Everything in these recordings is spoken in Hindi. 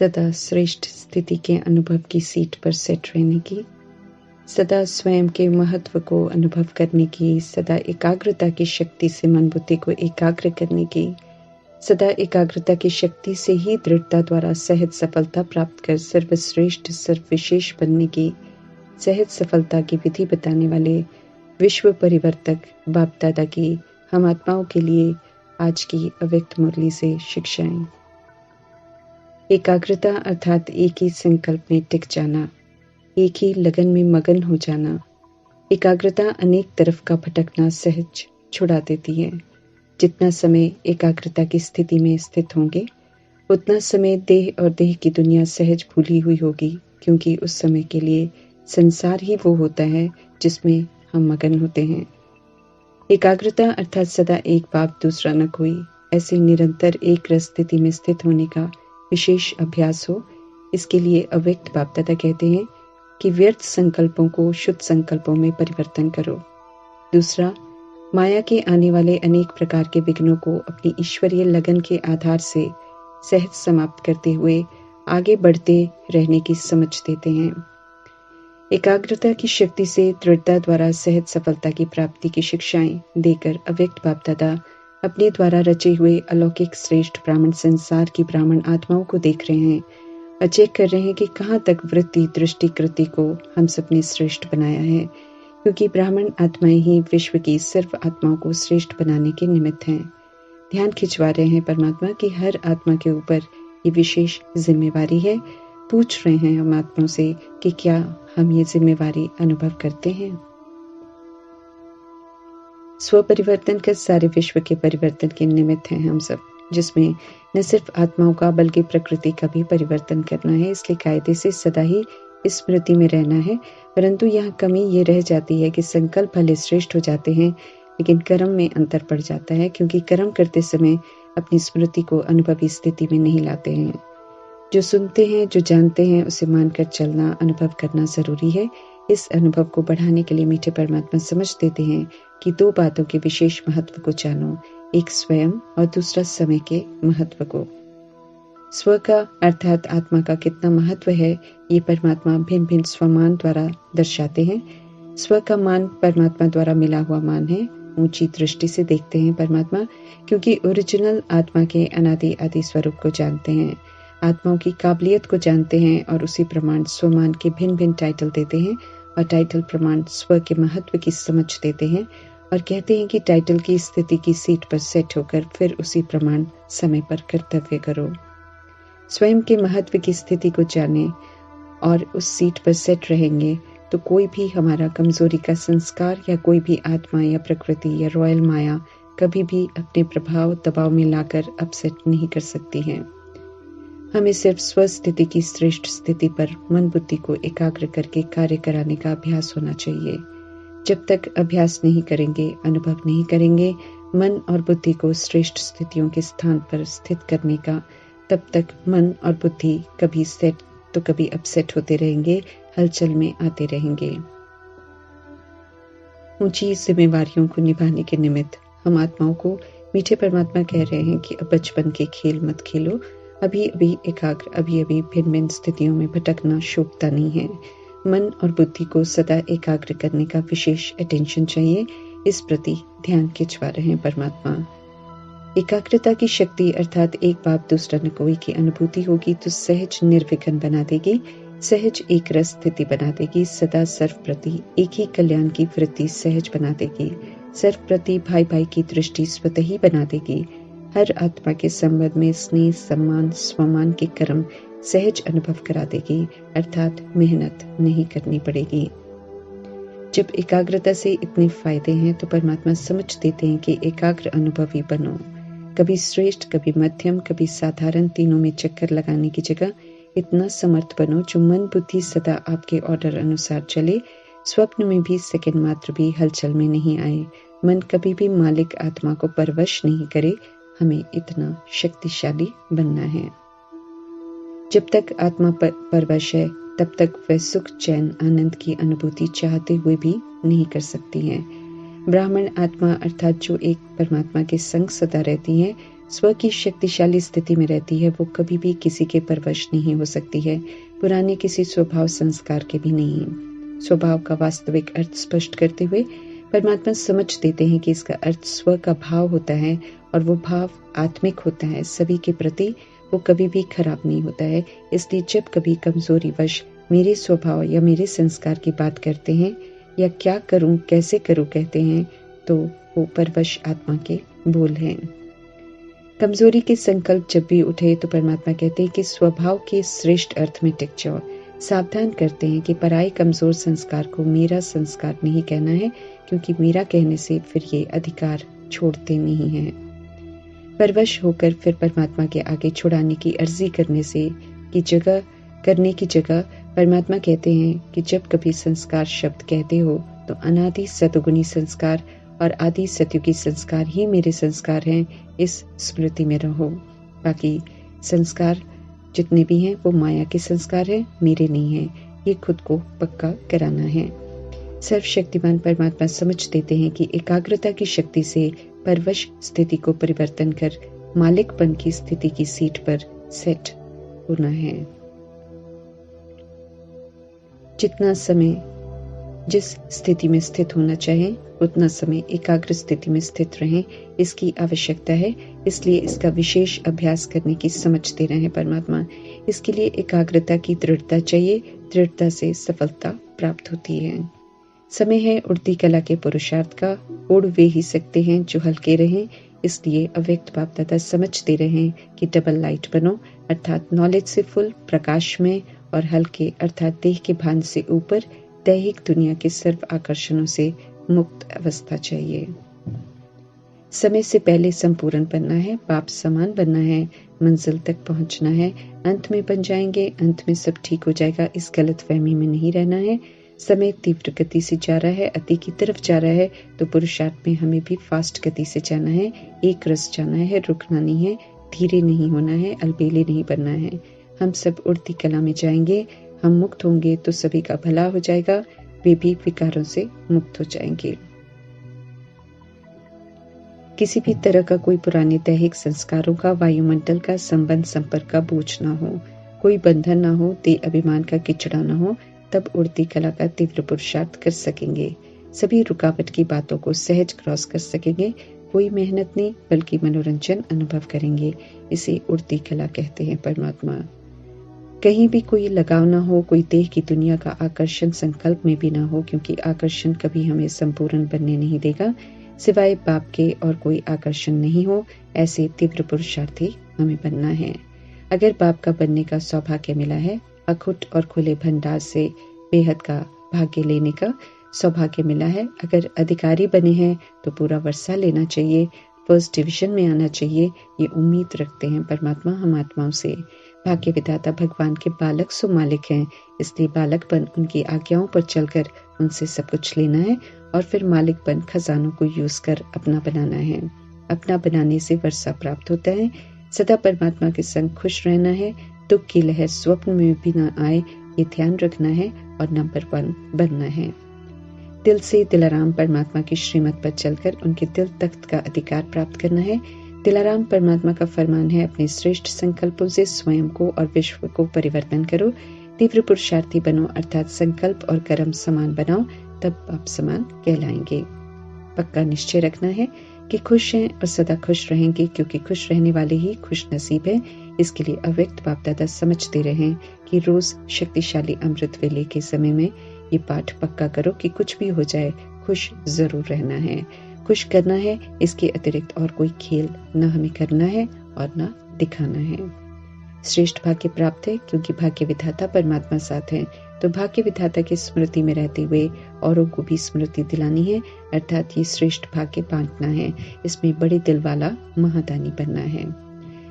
सदा श्रेष्ठ स्थिति के अनुभव की सीट पर सेट रहने की, सदा स्वयं के महत्व को अनुभव करने की, सदा एकाग्रता की शक्ति से मन बुद्धि को एकाग्र करने की, सदा एकाग्रता की शक्ति से ही दृढ़ता द्वारा सहज सफलता प्राप्त कर सर्वश्रेष्ठ सर्वविशेष बनने की, सहज सफलता की विधि बताने वाले विश्व परिवर्तक बाप दादा की हम आत्माओं के लिए आज की अव्यक्त मुरली से शिक्षाएं। एकाग्रता अर्थात एक ही संकल्प में टिक जाना, एक ही लगन में मगन हो जाना। एकाग्रता अनेक तरफ का भटकना सहज छुड़ा देती है। जितना समय एकाग्रता की स्थिति में स्थित होंगे, उतना समय देह और देह की दुनिया सहज भूली हुई होगी, क्योंकि उस समय के लिए संसार ही वो होता है जिसमें हम मगन होते हैं। एकाग्रता अर्थात सदा एक बाप दूसरा न कोई, ऐसी निरंतर एक रस स्थिति में स्थित होने का विशेष अभ्यास हो। इसके लिए अव्यक्त बाप दादा कहते हैं कि व्यर्थ संकल्पों को शुद्ध संकल्पों में परिवर्तन करो। दूसरा, माया के आने वाले अनेक प्रकार के विघ्नों को अपनी ईश्वरीय लगन के आधार से सहज समाप्त करते हुए आगे बढ़ते रहने की समझ देते हैं। एकाग्रता की शक्ति से दृढ़ता द्वारा सहज सफलता की प्राप्ति की शिक्षाएं देकर अव्यक्त बाप दादा अपने द्वारा रचे हुए अलौकिक श्रेष्ठ ब्राह्मण संसार की ब्राह्मण आत्माओं को देख रहे हैं और चेक कर रहे हैं कि कहाँ तक वृत्ति दृष्टि कृति को हम सबने श्रेष्ठ बनाया है, क्योंकि ब्राह्मण आत्माएं ही विश्व की सर्व आत्माओं को श्रेष्ठ बनाने के निमित्त हैं। ध्यान खिंचवा रहे हैं परमात्मा की हर आत्मा के ऊपर ये विशेष जिम्मेवारी है। पूछ रहे हैं हम आत्माओं से कि क्या हम ये जिम्मेवारी अनुभव करते हैं। स्व परिवर्तन का सारे विश्व के परिवर्तन के निमित्त हैं हम सब, जिसमें न सिर्फ आत्माओं का बल्कि प्रकृति का भी परिवर्तन करना है। इसलिए कायदे से सदा ही स्मृति में रहना है। परंतु यहाँ कमी ये रह जाती है कि संकल्प भले श्रेष्ठ हो जाते हैं, लेकिन कर्म में अंतर पड़ जाता है, क्योंकि कर्म करते समय अपनी स्मृति को अनुभवी स्थिति में नहीं लाते हैं। जो सुनते हैं, जो जानते हैं, उसे मानकर चलना, अनुभव करना जरूरी है। इस अनुभव को बढ़ाने के लिए मीठे परमात्मा समझ देते हैं कि दो बातों के विशेष महत्व को जानो, एक स्वयं और दूसरा समय के महत्व को। स्व का अर्थात आत्मा का कितना महत्व है, ये परमात्मा भिन्न भिन्न स्वमान द्वारा दर्शाते हैं। स्व का मान परमात्मा द्वारा मिला हुआ मान है। ऊंची दृष्टि से देखते हैं परमात्मा, क्योंकि ओरिजिनल आत्मा के अनादि आदि स्वरूप को जानते हैं, आत्माओं की काबिलियत को जानते हैं और उसी प्रमाण स्वमान के भिन्न भिन्न टाइटल देते हैं और टाइटल प्रमाण स्व के महत्व की समझ देते हैं और कहते हैं कि टाइटल की स्थिति की सीट पर सेट होकर फिर उसी प्रमाण समय पर कर्तव्य करो। स्वयं के महत्व की स्थिति को जाने और उस सीट पर सेट रहेंगे तो कोई भी हमारा कमजोरी का संस्कार या कोई भी आत्मा या प्रकृति या रॉयल माया कभी भी अपने प्रभाव दबाव में लाकर अपसेट नहीं कर सकती है। हमें सिर्फ स्वस्थिति की श्रेष्ठ स्थिति पर मन बुद्धि को एकाग्र करके कार्य कराने का अभ्यास होना चाहिए। जब तक अभ्यास नहीं करेंगे, अनुभव नहीं करेंगे मन और बुद्धि को श्रेष्ठ स्थितियों के स्थान पर स्थित करने का, तब तक मन और बुद्धि कभी सेट तो कभी अपसेट होते रहेंगे, हलचल में आते रहेंगे। ऊंची जिम्मेवारियों को निभाने के निमित्त हम आत्माओं को मीठे परमात्मा कह रहे हैं कि अब बचपन के खेल मत खेलो, अभी अभी एकाग्र, अभी अभी भिन्न भिन्न स्थितियों में भटकना शोभता नहीं है। मन और बुद्धि को सदा एकाग्र करने का विशेष अटेंशन चाहिए। इस प्रति ध्यान खिंचवा रहे हैं परमात्मा। एकाग्रता की शक्ति अर्थात एक बाप दूसरा न कोई की अनुभूति होगी तो सहज निर्विघ्न बना देगी, सहज एक रस स्थिति बना देगी, सदा सर्व प्रति एक ही कल्याण की वृत्ति सहज बना देगी, सर्व प्रति भाई भाई की दृष्टि स्वतः ही बना देगी। हर आत्मा के संबंध में स्नेह सम्मान स्वमान के कर्म सहज अनुभव करा देगी, अर्थात मेहनत नहीं करनी पड़ेगी। जब एकाग्रता से इतने फायदे हैं तो परमात्मा समझ देते हैं कि एकाग्र अनुभवी बनो। कभी श्रेष्ठ, कभी मध्यम, कभी साधारण, तीनों में चक्कर लगाने की जगह इतना समर्थ बनो जो मन बुद्धि सदा आपके ऑर्डर अनुसार चले, स्वप्न में भी सेकंड मात्र भी हलचल में नहीं आए, मन कभी भी मालिक आत्मा को परवश नहीं करे। हमें इतना शक्तिशाली बनना है। जब तक आत्मा परवश है तब तक वह सुख चैन आनंद की अनुभूति चाहते हुए भी नहीं कर सकती है। ब्राह्मण आत्मा अर्थात जो एक परमात्मा के संग सदा रहती हैं, स्व की शक्तिशाली स्थिति में रहती है वो कभी भी किसी के परवश नहीं हो सकती है, पुराने किसी स्वभाव संस्कार के भी नहीं। स्वभाव का वास्तविक अर्थ स्पष्ट करते हुए परमात्मा समझ देते हैं कि इसका अर्थ स्व का भाव होता है और वो भाव आत्मिक होता है, सभी के प्रति वो कभी भी खराब नहीं होता है। इसलिए जब कभी कमजोरी वश मेरे स्वभाव या मेरे संस्कार की बात करते हैं या क्या करूं कैसे करूं कहते हैं तो वो परवश आत्मा के बोल हैं। कमजोरी के संकल्प जब भी उठे तो परमात्मा कहते हैं कि स्वभाव के श्रेष्ठ अर्थ में टिक जाओ। सावधान करते हैं कि पराये कमजोर संस्कार को मेरा संस्कार नहीं कहना है, क्योंकि मेरा कहने से फिर ये अधिकार छोड़ते नहीं हैं। परवश होकर फिर परमात्मा के आगे छुड़ाने की अर्जी करने की जगह परमात्मा कहते हैं कि जब कभी संस्कार शब्द कहते हो तो अनादि सतगुणी संस्कार और आदि सतयुगी संस्कार ही मेरे संस्कार हैं, इस स्मृति में रहो। बाकी संस्कार जितने भी हैं वो माया के संस्कार हैं, मेरे नहीं हैं। ये खुद को पक्का कराना है। सर्वशक्तिमान परमात्मा समझ देते हैं कि एकाग्रता की शक्ति से परवश स्थिति को परिवर्तन कर मालिकपन की स्थिति की सीट पर सेट होना है। जितना समय जिस स्थिति में स्थित होना चाहे उतना समय एकाग्र स्थिति में स्थित रहें, इसकी आवश्यकता है। इसलिए इसका विशेष अभ्यास करने की समझ दे रहे हैं परमात्मा। इसके लिए एकाग्रता की दृढ़ता चाहिए, दृढ़ता से सफलता प्राप्त होती है। समय है उड़ती कला के पुरुषार्थ का, उड़ वे ही सकते हैं जो हल्के रहें। इसलिए अव्यक्त बाप दादा समझ दे रहे हैं कि डबल लाइट बनो, अर्थात नॉलेज से फुल प्रकाश में, और हल्के अर्थात देह के भान से ऊपर दैहिक दुनिया के सर्व आकर्षणों से मुक्त अवस्था चाहिए। समय से पहले संपूर्ण बनना है, बाप समान बनना है, मंजिल तक पहुंचना है। अंत में बन जाएंगे, अंत में सब ठीक हो जाएगा, इस गलत फहमी में नहीं रहना है। समय तीव्र गति से जा रहा है, अति की तरफ जा रहा है, तो पुरुषार्थ में हमें भी फास्ट गति से जाना है, एक रस जाना है, रुकना नहीं है, धीरे नहीं होना है, अलबेले नहीं बनना है। हम सब उड़ती कला में जाएंगे। हम मुक्त होंगे तो सभी का भला हो जाएगा, वे भी विकारों से मुक्त हो जाएंगे। किसी भी तरह का कोई पुराने दैहिक संस्कारों का, वायुमंडल का, संबंध संपर्क का बोझ ना हो, कोई बंधन ना हो, देह अभिमान का किचड़ा ना हो, तब उड़ती कला का तीव्र पुरुषार्थ कर सकेंगे। सभी रुकावट की बातों को सहज क्रॉस कर सकेंगे। कोई मेहनत नहीं बल्कि मनोरंजन अनुभव करेंगे। इसे उड़ती कला कहते हैं परमात्मा। कहीं भी कोई लगाव ना हो, कोई देह की दुनिया का आकर्षण संकल्प में भी ना हो, क्योंकि आकर्षण कभी हमें संपूर्ण बनने नहीं देगा। सिवाय बाप के और कोई आकर्षण नहीं हो, ऐसे तीव्र पुरुषार्थी हमें बनना है। अगर बाप का बनने का सौभाग्य मिला है, अखुट और खुले भंडार से बेहद का भाग्य लेने का सौभाग्य मिला है, अगर अधिकारी बने हैं तो पूरा वर्षा लेना चाहिए, फर्स्ट डिवीजन में आना चाहिए, ये उम्मीद रखते हैं परमात्मा हम आत्माओं से। भाग्य विधाता भगवान के बालक सो मालिक हैं, इसलिए बालकपन उनकी आज्ञाओं पर चलकर उनसे सब कुछ लेना है और फिर मालिकपन खजानों को यूज कर अपना बनाना है। अपना बनाने से वर्षा प्राप्त होता है। सदा परमात्मा के संग खुश रहना है, दुख की लहर स्वप्न में भी ना आए, ये ध्यान रखना है और नंबर 1 बनना है। दिल से दिलाराम परमात्मा की श्रीमत पर चलकर उनके दिल तख्त का अधिकार प्राप्त करना है। दिलाराम परमात्मा का फरमान है, अपने श्रेष्ठ संकल्पों से स्वयं को और विश्व को परिवर्तन करो। तीव्र पुरुषार्थी बनो, अर्थात संकल्प और कर्म समान बनाओ, तब आप समान कहलाएंगे। पक्का निश्चय रखना है कि खुश हैं और सदा खुश रहेंगे, क्योंकि खुश रहने वाले ही खुश नसीब है। इसके लिए अव्यक्त बाप दादा समझ दे रहे हैं कि रोज शक्तिशाली अमृत वेले के समय में ये पाठ पक्का करो कि कुछ भी हो जाए खुश जरूर रहना है, खुश करना है। इसके अतिरिक्त और कोई खेल न हमें करना है और न दिखाना है। श्रेष्ठ भाग्य प्राप्त है क्योंकि भाग्य विधाता परमात्मा साथ है। तो भाग्य विधाता की स्मृति में रहते हुए औरों को भी स्मृति दिलानी है, अर्थात ये श्रेष्ठ भाग्य बांटना है। इसमें बड़े दिल वाला महादानी बनना है।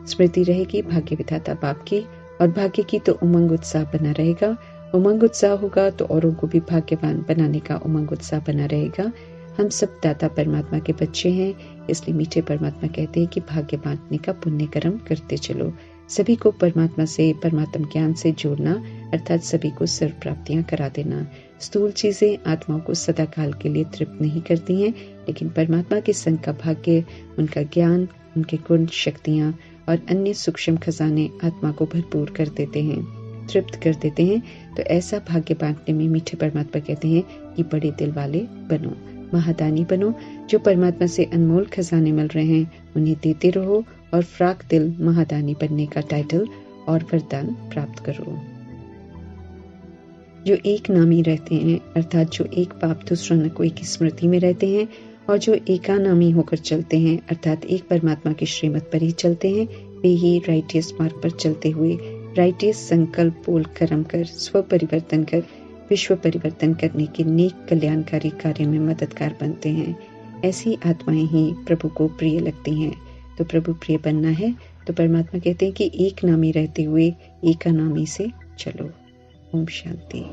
स्मृति रहेगी भाग्य विधाता बाप की, और भाग्य की तो उमंग उत्साह बना रहेगा। उमंग उत्साह होगा तो औरों को भी भाग्यवान बनाने का उमंग उत्साह बना रहेगा। हम सब दाता परमात्मा के बच्चे हैं, इसलिए मीठे परमात्मा कहते हैं कि भाग्य बांटने का पुण्य कर्म करते चलो। सभी को परमात्मा से, परमात्म ज्ञान से जोड़ना, अर्थात सभी को सर्व प्राप्तियां करा देना। स्थूल चीजें आत्माओं को सदा काल के लिए तृप्त नहीं करती हैं, लेकिन परमात्मा के संग का भाग्य, उनका ज्ञान, उनके गुण, शक्तियाँ और अन्य सूक्ष्म खजाने आत्मा को भरपूर कर देते हैं, तृप्त कर देते हैं। तो ऐसा भाग्य बांटने में मीठे परमात्मा कहते हैं कि बड़े दिल वाले बनो, महादानी बनो। जो परमात्मा से अनमोल खजाने मिल रहे हैं उन्हें देते रहो और फ्राक दिल महादानी बनने का टाइटल और वरदान प्राप्त करो। जो एक नामी रहते हैं, अर्थात जो एक पाप दूसरों न कोई की स्मृति में रहते हैं, और जो एकानामी होकर चलते हैं, अर्थात एक परमात्मा की श्रीमत पर ही चलते हैं, वे ही राइटियस मार्ग पर चलते हुए राइटियस संकल्प बोल कर्म कर स्व परिवर्तन कर विश्व परिवर्तन करने के नेक कल्याणकारी कार्य में मददगार बनते हैं। ऐसी आत्माएं ही प्रभु को प्रिय लगती हैं। तो प्रभु प्रिय बनना है तो परमात्मा कहते हैं कि एक नामी रहते हुए एकानामी से चलो। ओम शांति।